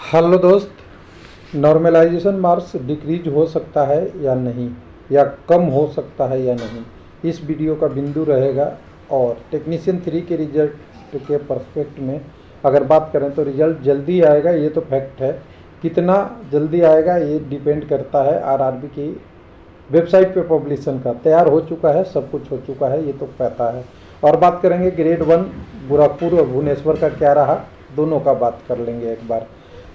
Hello दोस्त, normalisation marks decrease हो सकता है या नहीं, या कम हो सकता है या नहीं, इस वीडियो का बिंदु रहेगा। और टेक्नीशियन 3 के रिजल्ट के पर्सपेक्ट में अगर बात करें तो रिजल्ट जल्दी आएगा, ये तो फैक्ट है। कितना जल्दी आएगा ये डिपेंड करता है आरआरबी की वेबसाइट पे पब्लिशन का। तैयार हो चुका है, सब कुछ हो चुका है, ये तो पता है। और बात करेंगे ग्रेड 1 गोरखपुर और भुवनेश्वर का क्या रहा, दोनों का बात कर लेंगे एक बार।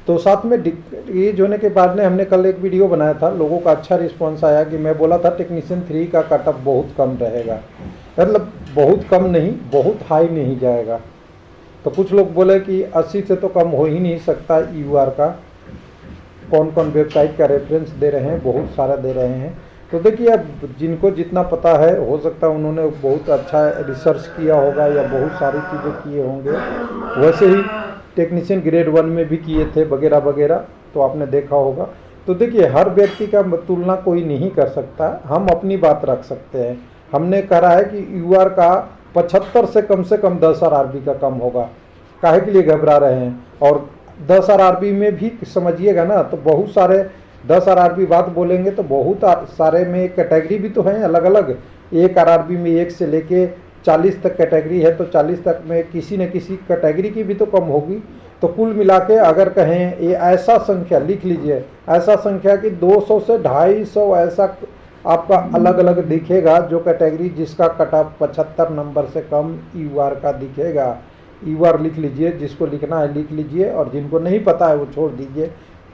तो साथ में डिक्रीज होने के बाद में हमने कल एक वीडियो बनाया था, लोगों का अच्छा रिस्पांस आया कि मैं बोला था टेक्नीशियन 3 का कटअप बहुत कम रहेगा, मतलब बहुत कम नहीं, बहुत हाई नहीं जाएगा। तो कुछ लोग बोले कि 80 से तो कम हो ही नहीं सकता। यूआर का कौन कौन वेबसाइट का रेफरेंस दे रहे हैं, बहुत सारा दे रहे हैं। तो देखिए, अब जिनको जितना पता है, हो सकता है उन्होंने बहुत अच्छा रिसर्च किया होगा या बहुत सारी चीज़ें किए होंगे। वैसे ही टेक्नीशियन ग्रेड 1 में भी किए थे वगैरह वगैरह, तो आपने देखा होगा। तो देखिए, हर व्यक्ति का तुलना कोई नहीं कर सकता, हम अपनी बात रख सकते हैं। हमने कहा है कि यूआर का 75 से कम 10 आरआरबी का कम होगा। काहे के लिए घबरा रहे हैं? और 10 आरआरबी में भी समझिएगा ना, तो बहुत सारे 10 आरआरबी बात बोलेंगे तो बहुत सारे में कैटेगरी भी तो हैं अलग अलग। एक आरआरबी में 1 से लेके 40 तक कैटेगरी है, तो 40 तक में किसी न किसी कैटेगरी की भी तो कम होगी। तो कुल मिला के अगर कहें, ये ऐसा संख्या लिख लीजिए, ऐसा संख्या कि 200 से 250 ऐसा आपका अलग अलग दिखेगा जो कैटेगरी जिसका कटअप 75 नंबर से कम यूआर का दिखेगा। यूआर लिख लीजिए, जिसको लिखना है लिख लीजिए, और जिनको नहीं पता है वो छोड़ दीजिए,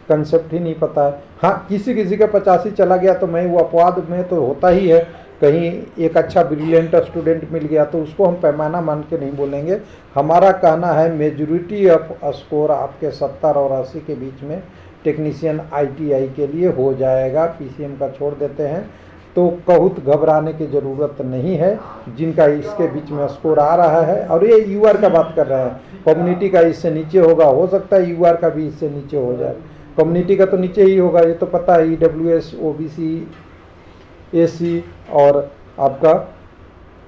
कंसेप्ट ही नहीं पता है। हाँ, किसी किसी का 85 चला गया तो मैं वो अपवाद में तो होता ही है, कहीं एक अच्छा ब्रिलियंट स्टूडेंट मिल गया तो उसको हम पैमाना मान के नहीं बोलेंगे। हमारा कहना है मेजॉरिटी ऑफ स्कोर आपके 70 और 80 के बीच में टेक्नीशियन आईटीआई के लिए हो जाएगा। पीसीएम का छोड़ देते हैं तो बहुत घबराने की ज़रूरत नहीं है। जिनका इसके बीच में स्कोर आ रहा है, और ये यूआर का बात कर रहे हैं, कम्युनिटी का इससे नीचे होगा, हो सकता है यूआर का भी इससे नीचे हो जाए। कम्युनिटी का तो नीचे ही होगा, ये तो पता है। ईडब्ल्यूएस, ओबीसी, एसी और आपका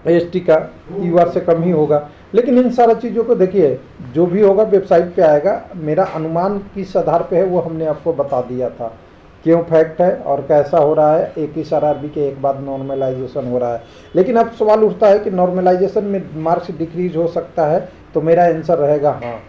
एसटी का यूआर से कम ही होगा। लेकिन इन सारा चीज़ों को देखिए, जो भी होगा वेबसाइट पे आएगा। मेरा अनुमान किस आधार पे है वो हमने आपको बता दिया था, क्यों फैक्ट है और कैसा हो रहा है। 21 आरआरबी के एक बाद नॉर्मलाइजेशन हो रहा है। लेकिन अब सवाल उठता है कि नॉर्मलाइजेशन में मार्क्स डिक्रीज हो सकता है, तो मेरा आंसर रहेगा हाँ,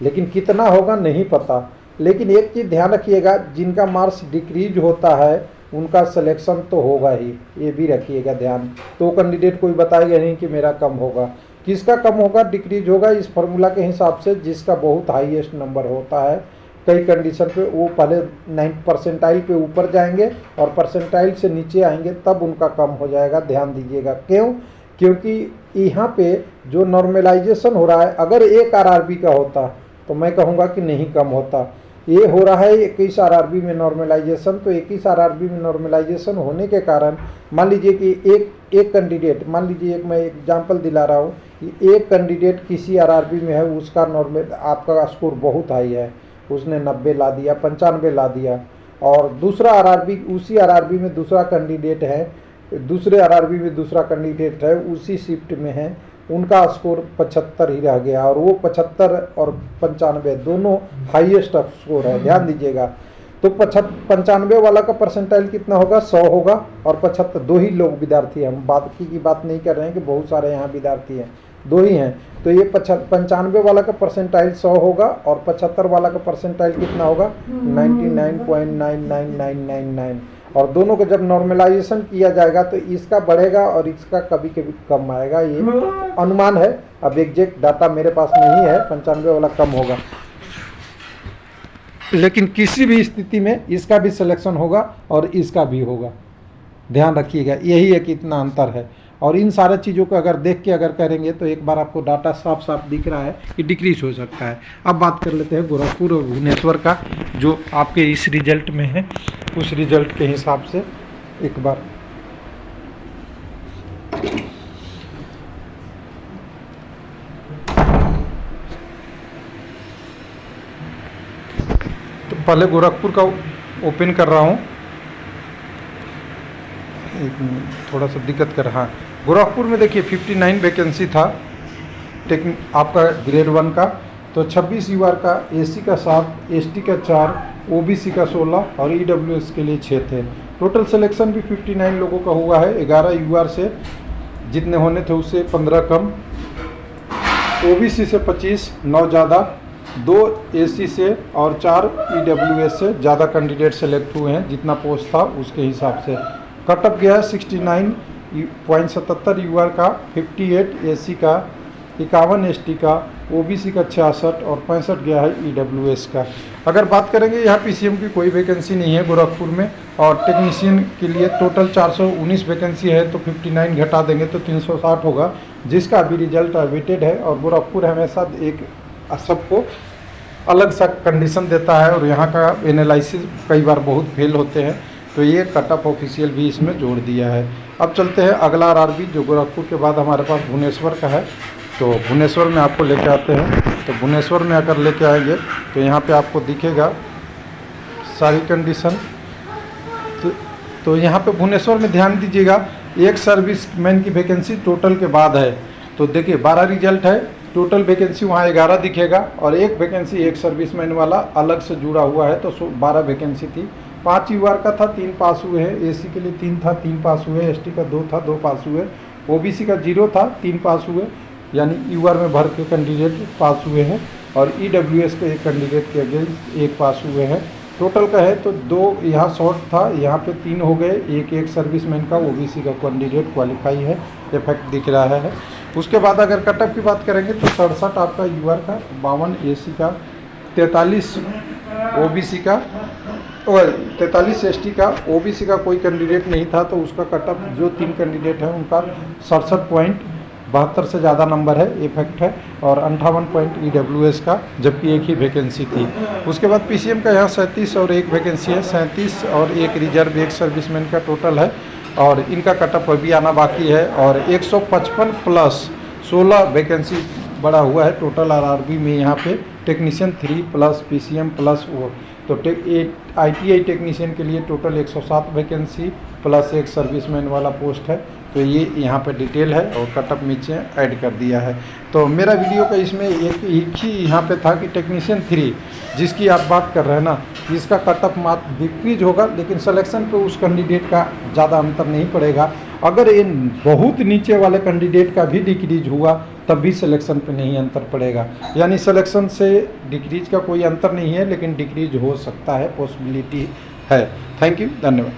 लेकिन कितना होगा नहीं पता। लेकिन एक चीज़ ध्यान रखिएगा, जिनका मार्क्स डिक्रीज होता है उनका सिलेक्शन तो होगा ही, ये भी रखिएगा ध्यान। तो कैंडिडेट कोई बताएगा नहीं कि मेरा कम होगा। किसका कम होगा, डिक्रीज होगा, इस फार्मूला के हिसाब से जिसका बहुत हाईएस्ट नंबर होता है। कई कंडीशन पे वो पहले 9 परसेंटाइल पे ऊपर जाएंगे और परसेंटाइल से नीचे आएंगे, तब उनका कम हो जाएगा। ध्यान दीजिएगा क्यों, क्योंकि यहाँ पे जो नॉर्मलाइजेशन हो रहा है, अगर एक आरआरबी का होता तो मैं कहूँगा कि नहीं कम होता। ये हो रहा है 21 आरआरबी में नॉर्मलाइजेशन, तो 21 आरआरबी में नॉर्मलाइजेशन होने के कारण मान लीजिए कि एक कैंडिडेट, मान लीजिए एक मैं एग्जांपल दिला रहा हूँ, एक कैंडिडेट किसी आरआरबी में है, उसका नॉर्मल आपका स्कोर बहुत हाई है, उसने 90 ला दिया, 95 ला दिया। और दूसरा आरआरबी, उसी आरआरबी में दूसरा कैंडिडेट है, दूसरे आरआरबी में दूसरा कैंडिडेट है, उसी शिफ्ट में है, उनका स्कोर 75 ही रह गया, और वो 75 और 95 दोनों हाईएस्ट स्कोर है। ध्यान दीजिएगा, तो 95 वाला का परसेंटाइल कितना होगा, 100 होगा, और 75, दो ही लोग विद्यार्थी हैं, हम बाकी की बात नहीं कर रहे हैं कि बहुत सारे यहाँ विद्यार्थी हैं, दो ही हैं। तो ये 95 वाला का परसेंटाइल 100 होगा, और 75 वाला का परसेंटाइल कितना होगा, 99.99999। और दोनों को जब नॉर्मलाइजेशन किया जाएगा तो इसका बढ़ेगा और इसका कभी कभी कम आएगा, ये अनुमान है। अब एग्जैक्ट डाटा मेरे पास नहीं है, 95 वाला कम होगा, लेकिन किसी भी स्थिति में इसका भी सिलेक्शन होगा और इसका भी होगा। ध्यान रखिएगा, यही है कि इतना अंतर है। और इन सारे चीज़ों को अगर देख के अगर करेंगे तो एक बार आपको डाटा साफ साफ दिख रहा है कि डिक्रीज हो सकता है। अब बात कर लेते हैं गोरखपुर और भुवनेश्वर का, जो आपके इस रिजल्ट में है, उस रिजल्ट के हिसाब से एक बार तो पहले गोरखपुर का ओपन कर रहा हूँ, एक मिनट, थोड़ा सा दिक्कत कर रहा है। गोरखपुर में देखिए 59 वैकेंसी था आपका ग्रेड 1 का, तो 26 यूआर का, एसी का 7, एसटी का 4, ओबीसी का 16 और ईडब्ल्यूएस के लिए 6 थे। टोटल सिलेक्शन भी 59 लोगों का हुआ है। 11 यूआर से जितने होने थे उससे 15 कम, ओबीसी से 25, 9 ज़्यादा, 2 एसी से और 4 ईडब्ल्यूएस से ज़्यादा कैंडिडेट सेलेक्ट हुए हैं। जितना पोस्ट था उसके हिसाब से कट ऑफ गया है 69.77 यूआर का, 58 एसी का, 51 एसटी का, ओबीसी का 66 और 65 गया है ईडब्ल्यूएस का। अगर बात करेंगे यहाँ पीसीएम की कोई वैकेंसी नहीं है गोरखपुर में, और टेक्नीशियन के लिए टोटल 419 वैकेंसी है, तो 59 घटा देंगे तो 360 होगा, जिसका अभी रिजल्ट अवेटेड है। और गोरखपुर हमेशा एक सबको अलग सा कंडीशन देता है और यहाँ का एनालिसिस कई बार बहुत फेल होते हैं, तो ये कट ऑफ ऑफिशियल भी इसमें जोड़ दिया है। अब चलते हैं अगला आरआरबी जो गोरखपुर के बाद हमारे पास भुवनेश्वर का है। तो भुवनेश्वर में आपको लेके आते हैं। तो भुवनेश्वर में अगर लेके आएंगे तो यहाँ पे आपको दिखेगा सारी कंडीशन। तो यहाँ पे भुवनेश्वर में ध्यान दीजिएगा, एक सर्विसमैन की वैकेंसी टोटल के बाद है। तो देखिए 12 रिजल्ट है, टोटल वैकेंसी वहाँ 11 दिखेगा, और एक वैकेंसी एक सर्विसमैन वाला अलग से जुड़ा हुआ है, तो 12 वैकेंसी थी। 5 यूआर का था, 3 पास हुए हैं, एसी के लिए 3 था, 3 पास हुए, एसटी का 2 था, 2 पास हुए, ओबीसी का 0 था, 3 पास हुए, यानी यूआर में भर के कैंडिडेट पास हुए हैं, और ईडब्ल्यूएस के एक कैंडिडेट के अगेंस्ट 1 पास हुए हैं। टोटल का है तो 2 यहाँ शॉर्ट था, यहाँ पे 3 हो गए, एक सर्विसमैन का ओबीसी का कैंडिडेट क्वालिफाई है, इफेक्ट दिख रहा है। उसके बाद अगर कटअप की बात करेंगे तो 67 आपका यूआर का, 52 एसी का, 43 ओबीसी का और 43 एसटी का। ओबीसी का कोई कैंडिडेट नहीं था, तो उसका कटअप जो 3 कैंडिडेट हैं उनका 67.72 से ज़्यादा नंबर है, इफेक्ट है, और 58 पॉइंट ईडब्ल्यूएस का, जबकि एक ही वैकेंसी थी। उसके बाद पीसीएम का यहाँ 37 और एक वैकेंसी है, 37 और एक रिजर्व एक सर्विसमैन का टोटल है, और इनका कटअप अभी आना बाकी है। और 155 प्लस 16 वैकेंसी बड़ा हुआ है टोटल आरआरबी में। यहाँ पे टेक्नीशियन 3 प्लस पीसीएम प्लस वो, तो आईटीआई टेक्नीशियन के लिए टोटल 107 वैकेंसी प्लस एक सर्विसमैन वाला पोस्ट है। तो ये यहाँ पे डिटेल है और कटअप नीचे ऐड कर दिया है। तो मेरा वीडियो का इसमें एक ही यहाँ पे था कि टेक्नीशियन 3 जिसकी आप बात कर रहे हैं ना, इसका कटअप मात्र डिक्रीज होगा, लेकिन सिलेक्शन पे उस कैंडिडेट का ज़्यादा अंतर नहीं पड़ेगा। अगर इन बहुत नीचे वाले कैंडिडेट का भी डिक्रीज हुआ तब भी सिलेक्शन पे नहीं अंतर पड़ेगा, यानी सिलेक्शन से डिक्रीज का कोई अंतर नहीं है, लेकिन डिक्रीज हो सकता है, पॉसिबिलिटी है। थैंक यू, धन्यवाद।